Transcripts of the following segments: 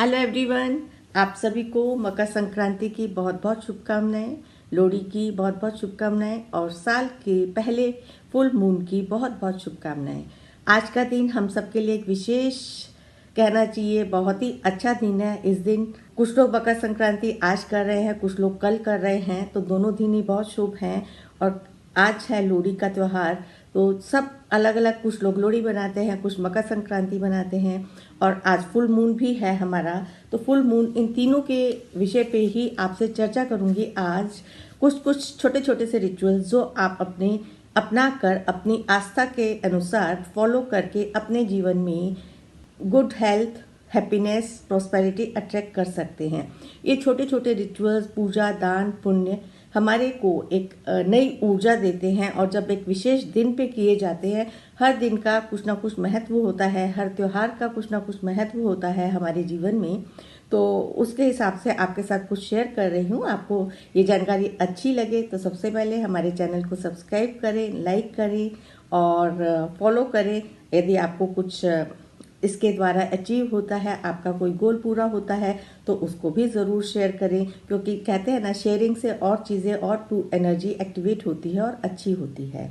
Hello everyone, आप सभी को मकर संक्रांति की बहुत बहुत शुभकामनाएं, लोहड़ी की बहुत बहुत शुभकामनाएं और साल के पहले फुल मून की बहुत बहुत शुभकामनाएं। आज का दिन हम सबके लिए एक विशेष कहना चाहिए, बहुत ही अच्छा दिन है। इस दिन कुछ लोग मकर संक्रांति आज कर रहे हैं, कुछ लोग कल कर रहे हैं, तो दोनों दिन ही बहुत शुभ हैं। और आज है लोहड़ी का त्यौहार, तो सब अलग अलग, कुछ लोग लोहड़ी बनाते हैं, कुछ मकर संक्रांति बनाते हैं और आज फुल मून भी है हमारा। तो फुल मून, इन तीनों के विषय पे ही आपसे चर्चा करूंगी आज। कुछ कुछ छोटे छोटे से रिचुअल्स जो आप अपना कर अपनी आस्था के अनुसार फॉलो करके अपने जीवन में good health, happiness, prosperity attract कर सकते हैं। ये छोटे छोटे रिचुअल्स, पूजा, दान, पुण्य हमारे को एक नई ऊर्जा देते हैं और जब एक विशेष दिन पे किए जाते हैं, हर दिन का कुछ ना कुछ महत्व होता है, हर त्योहार का कुछ ना कुछ महत्व होता है हमारे जीवन में। तो उसके हिसाब से आपके साथ कुछ शेयर कर रही हूँ। आपको ये जानकारी अच्छी लगे तो सबसे पहले हमारे चैनल को सब्सक्राइब करें, लाइक करें और फॉलो करें। यदि आपको कुछ इसके द्वारा अचीव होता है, आपका कोई गोल पूरा होता है, तो उसको भी ज़रूर शेयर करें, क्योंकि कहते हैं ना, शेयरिंग से और चीज़ें और एनर्जी एक्टिवेट होती है और अच्छी होती है।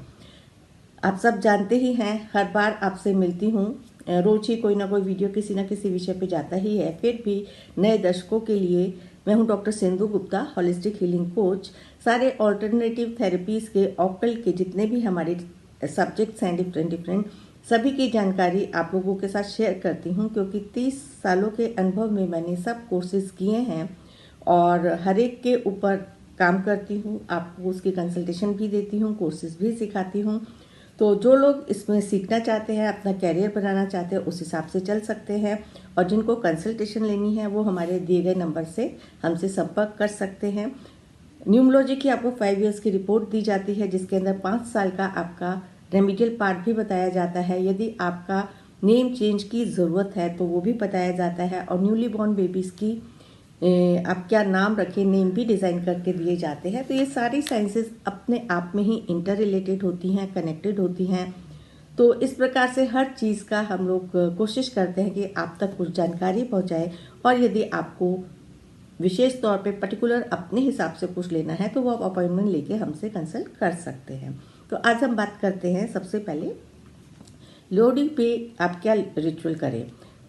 आप सब जानते ही हैं, हर बार आपसे मिलती हूँ, रोज ही कोई ना कोई वीडियो किसी न किसी विषय पे जाता ही है। फिर भी नए दर्शकों के लिए मैं हूँ doctor Sindhu Gupta, holistic healing coach. सारे ऑल्टरनेटिव थेरेपीज़ के, ऑक्कल्ट के जितने भी हमारे सब्जेक्ट्स हैं डिफरेंट, सभी की जानकारी आप लोगों के साथ शेयर करती हूँ, क्योंकि 30 सालों के अनुभव में मैंने सब कोर्सेज किए हैं और हर एक के ऊपर काम करती हूँ। आपको उसकी कंसल्टेशन भी देती हूँ, कोर्सेज भी सिखाती हूँ। तो जो लोग इसमें सीखना चाहते हैं, अपना कैरियर बनाना चाहते हैं, उस हिसाब से चल सकते हैं। और जिनको कंसल्टेशन लेनी है वो हमारे दिए गए नंबर से हमसे संपर्क कर सकते हैं। न्यूमरोलॉजी की आपको 5 ईयर्स की रिपोर्ट दी जाती है, जिसके अंदर 5 साल का आपका रेमिडियल पार्ट भी बताया जाता है। यदि आपका नेम चेंज की ज़रूरत है तो वो भी बताया जाता है। और न्यूली बॉर्न बेबीज़ की आप क्या नाम रखें, नेम भी डिज़ाइन करके दिए जाते हैं। तो ये सारी साइंसेस अपने आप में ही इंटर रिलेटेड होती हैं, कनेक्टेड होती हैं। तो इस प्रकार से हर चीज़ का हम लोग कोशिश करते हैं कि आप तक कुछ जानकारी पहुंचाए। और यदि आपको विशेष तौर पे पर्टिकुलर अपने हिसाब से कुछ लेना है तो वो आप अपॉइंटमेंट लेके हमसे कंसल्ट कर सकते हैं। तो आज हम बात करते हैं सबसे पहले लोहड़ी पे आप क्या रिचुअल करें।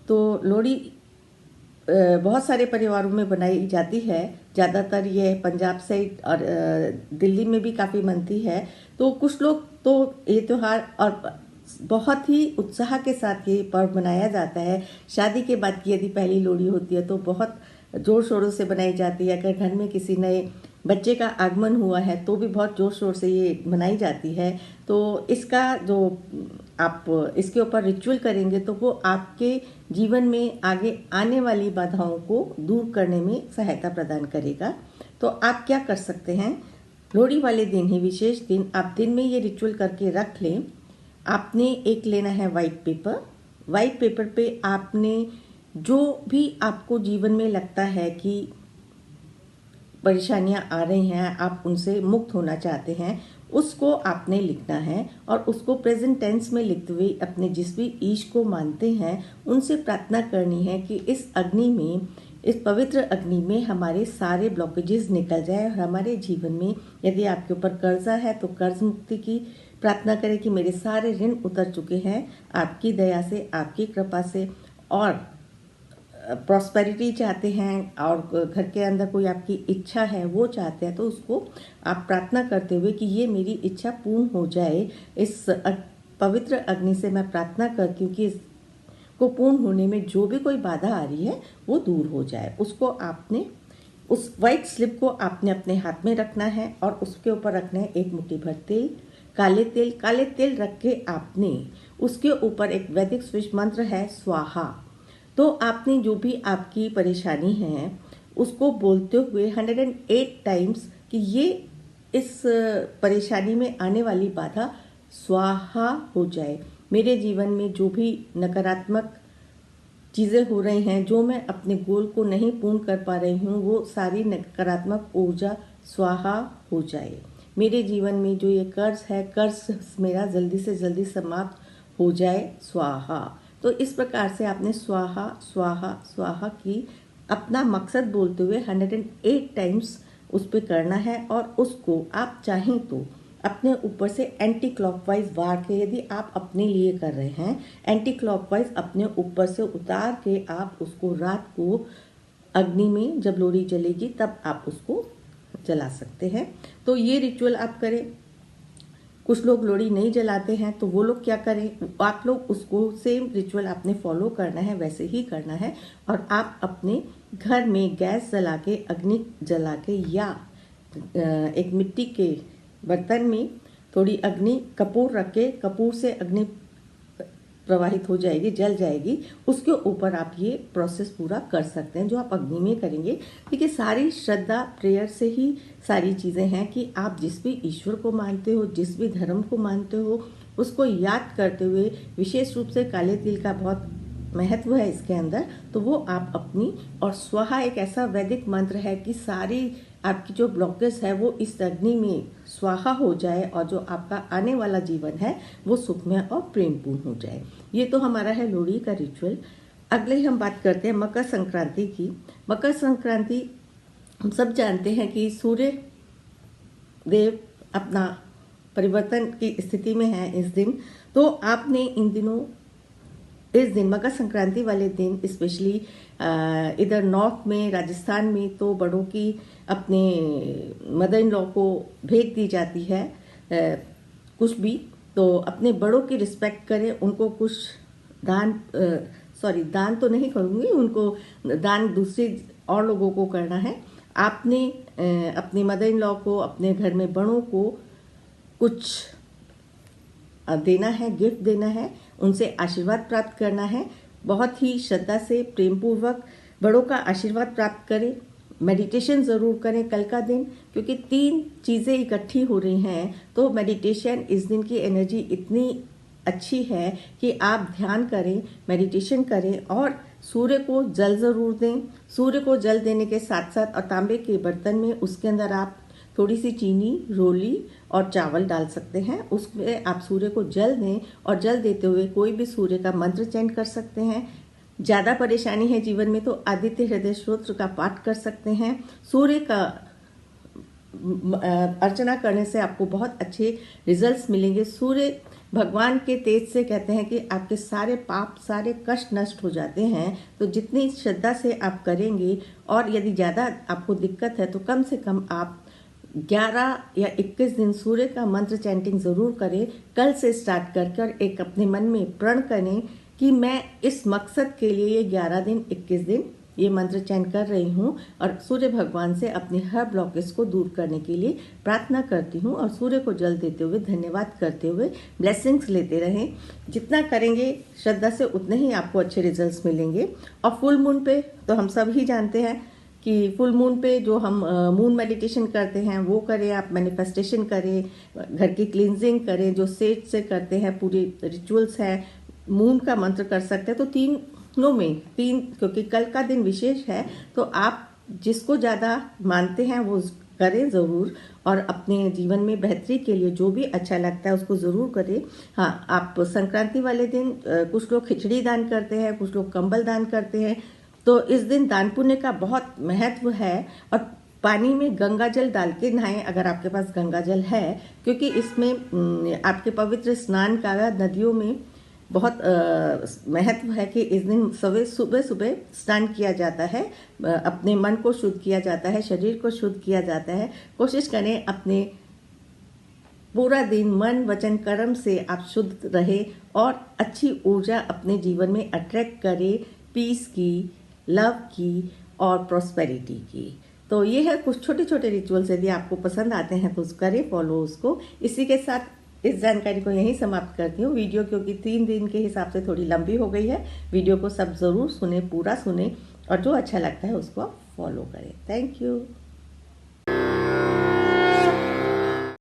तो लोहड़ी बहुत सारे परिवारों में बनाई जाती है, ज़्यादातर ये पंजाब साइड और दिल्ली में भी काफ़ी बनती है। तो कुछ लोग तो ये त्यौहार और बहुत ही उत्साह के साथ ये पर्व मनाया जाता है। शादी के बाद की यदि पहली लोहड़ी होती है तो बहुत जोर शोरों से बनाई जाती है। अगर घर में किसी नए बच्चे का आगमन हुआ है तो भी बहुत जोर शोर से ये मनाई जाती है। तो इसका जो आप इसके ऊपर रिचुअल करेंगे तो वो आपके जीवन में आगे आने वाली बाधाओं को दूर करने में सहायता प्रदान करेगा। तो आप क्या कर सकते हैं, लोहड़ी वाले दिन ही, विशेष दिन, आप दिन में ये रिचुअल करके रख लें। आपने एक लेना है वाइट पेपर। वाइट पेपर पे आपने जो भी आपको जीवन में लगता है कि परेशानियां आ रही हैं, आप उनसे मुक्त होना चाहते हैं, उसको आपने लिखना है। और उसको प्रेजेंट टेंस में लिखते हुए अपने जिस भी ईश को मानते हैं उनसे प्रार्थना करनी है कि इस अग्नि में, इस पवित्र अग्नि में हमारे सारे ब्लॉकेजेस निकल जाए। और हमारे जीवन में यदि आपके ऊपर कर्जा है तो कर्ज मुक्ति की प्रार्थना करें कि मेरे सारे ऋण उतर चुके हैं आपकी दया से, आपकी कृपा से। और प्रॉस्पेरिटी चाहते हैं और घर के अंदर कोई आपकी इच्छा है वो चाहते हैं, तो उसको आप प्रार्थना करते हुए कि ये मेरी इच्छा पूर्ण हो जाए। इस पवित्र अग्नि से मैं प्रार्थना करती हूँ कि इसको पूर्ण होने में जो भी कोई बाधा आ रही है वो दूर हो जाए। उसको आपने, उस वाइट स्लिप को आपने अपने हाथ में रखना है और उसके ऊपर रखना है एक मुट्ठी भर तेल, काले तेल रख के आपने उसके ऊपर एक वैदिक स्विच मंत्र है, स्वाहा। तो आपने जो भी आपकी परेशानी है उसको बोलते हुए 108 टाइम्स कि ये इस परेशानी में आने वाली बाधा स्वाहा हो जाए। मेरे जीवन में जो भी नकारात्मक चीज़ें हो रही हैं, जो मैं अपने गोल को नहीं पूर्ण कर पा रही हूँ, वो सारी नकारात्मक ऊर्जा स्वाहा हो जाए। मेरे जीवन में जो ये कर्ज है, कर्ज मेरा जल्दी से जल्दी समाप्त हो जाए, स्वाहा। तो इस प्रकार से आपने स्वाहा स्वाहा स्वाहा की अपना मकसद बोलते हुए 108 टाइम्स उस पर करना है। और उसको आप चाहें तो अपने ऊपर से एंटी क्लॉकवाइज वार के, यदि आप अपने लिए कर रहे हैं, एंटी क्लॉकवाइज अपने ऊपर से उतार के आप उसको रात को अग्नि में जब लोरी जलेगी तब आप उसको जला सकते हैं। तो ये रिचुअल आप करें। कुछ लोग लोरी नहीं जलाते हैं तो वो लोग क्या करें, आप लोग उसको सेम रिचुअल आपने फॉलो करना है, वैसे ही करना है। और आप अपने घर में गैस जला के, अग्नि जला के, या एक मिट्टी के बर्तन में थोड़ी अग्नि कपूर रख के, कपूर से अग्नि प्रवाहित हो जाएगी, जल जाएगी, उसके ऊपर आप ये प्रोसेस पूरा कर सकते हैं जो आप अग्नि में करेंगे। देखिए सारी श्रद्धा प्रेयर से ही सारी चीज़ें हैं कि आप जिस भी ईश्वर को मानते हो, जिस भी धर्म को मानते हो, उसको याद करते हुए, विशेष रूप से काले तिल का बहुत महत्व है इसके अंदर, तो वो आप अपनी, और स्वाहा एक ऐसा वैदिक मंत्र है कि सारी आपकी जो ब्लॉकेज है वो इस अग्नि में स्वाहा हो जाए और जो आपका आने वाला जीवन है वो सुखमय और प्रेमपूर्ण हो जाए। ये तो हमारा है लोहड़ी का रिचुअल। अगले ही हम बात करते हैं मकर संक्रांति की। मकर संक्रांति हम सब जानते हैं कि सूर्य देव अपना परिवर्तन की स्थिति में है इस दिन। तो आपने इन दिनों, इस दिन मकर संक्रांति वाले दिन स्पेशली इधर नॉर्थ में, राजस्थान में, तो बड़ों की अपने मदर इन लॉ को भेंट दी जाती है कुछ भी। तो अपने बड़ों की रिस्पेक्ट करें, उनको कुछ दान, दान तो नहीं करूँगी, उनको दान दूसरे और लोगों को करना है। आपने अपनी मदर इन लॉ को, अपने घर में बड़ों को कुछ देना है, गिफ्ट देना है, उनसे आशीर्वाद प्राप्त करना है। बहुत ही श्रद्धा से, प्रेमपूर्वक बड़ों का आशीर्वाद प्राप्त करें। मेडिटेशन ज़रूर करें कल का दिन, क्योंकि 3 चीज़ें इकट्ठी हो रही हैं। तो मेडिटेशन, इस दिन की एनर्जी इतनी अच्छी है कि आप ध्यान करें, मेडिटेशन करें और सूर्य को जल ज़रूर दें। सूर्य को जल देने के साथ साथ, और तांबे के बर्तन में, उसके अंदर आप थोड़ी सी चीनी, रोली और चावल डाल सकते हैं। उसमें आप सूर्य को जल दें और जल देते हुए कोई भी सूर्य का मंत्र चैंट कर सकते हैं। ज़्यादा परेशानी है जीवन में तो आदित्य हृदय स्तोत्र का पाठ कर सकते हैं। सूर्य का अर्चना करने से आपको बहुत अच्छे रिजल्ट्स मिलेंगे। सूर्य भगवान के तेज से कहते हैं कि आपके सारे पाप, सारे कष्ट नष्ट हो जाते हैं। तो जितनी श्रद्धा से आप करेंगे, और यदि ज़्यादा आपको दिक्कत है तो कम से कम आप 11 या 21 दिन सूर्य का मंत्र चैंटिंग ज़रूर करें। कल से स्टार्ट कर एक अपने मन में प्रण करें कि मैं इस मकसद के लिए ये 11 दिन, 21 दिन ये मंत्र चैंट कर रही हूँ और सूर्य भगवान से अपनी हर ब्लॉकेज को दूर करने के लिए प्रार्थना करती हूँ। और सूर्य को जल देते हुए, धन्यवाद करते हुए ब्लेसिंग्स लेते रहें। जितना करेंगे श्रद्धा से उतने ही आपको अच्छे रिजल्ट्स मिलेंगे। और फुल मून पे तो हम सब ही जानते हैं कि फुल मून पे जो हम मून मेडिटेशन करते हैं वो करें, आप मैनिफेस्टेशन करें, घर की क्लींजिंग करें, जो सेज से करते हैं, पूरी रिचुअल्स हैं, मून का मंत्र कर सकते हैं। तो तीनों में क्योंकि कल का दिन विशेष है तो आप जिसको ज़्यादा मानते हैं वो करें ज़रूर, और अपने जीवन में बेहतरी के लिए जो भी अच्छा लगता है उसको ज़रूर करें। हाँ, आप संक्रांति वाले दिन कुछ लोग खिचड़ी दान करते हैं, कुछ लोग कंबल दान करते हैं। तो इस दिन दान पुण्य का बहुत महत्व है। और पानी में गंगा जल डाल के नहाएं अगर आपके पास गंगा जल है, क्योंकि इसमें आपके पवित्र स्नान का, नदियों में बहुत महत्व है कि इस दिन सुबह सुबह स्नान किया जाता है, अपने मन को शुद्ध किया जाता है, शरीर को शुद्ध किया जाता है। कोशिश करें अपने पूरा दिन मन, वचन, कर्म से आप शुद्ध रहे और अच्छी ऊर्जा अपने जीवन में अट्रैक्ट करें, पीस की, लव की और प्रॉस्पेरिटी की। तो ये है कुछ छोटे छोटे रिचुअल्स। यदि आपको पसंद आते हैं तो करें फॉलो उसको। इसी के साथ इस जानकारी को यहीं समाप्त करती हूँ। वीडियो क्योंकि 3 दिन के हिसाब से थोड़ी लंबी हो गई है। वीडियो को सब ज़रूर सुने, पूरा सुने, और जो अच्छा लगता है उसको आप फॉलो करें। Thank you.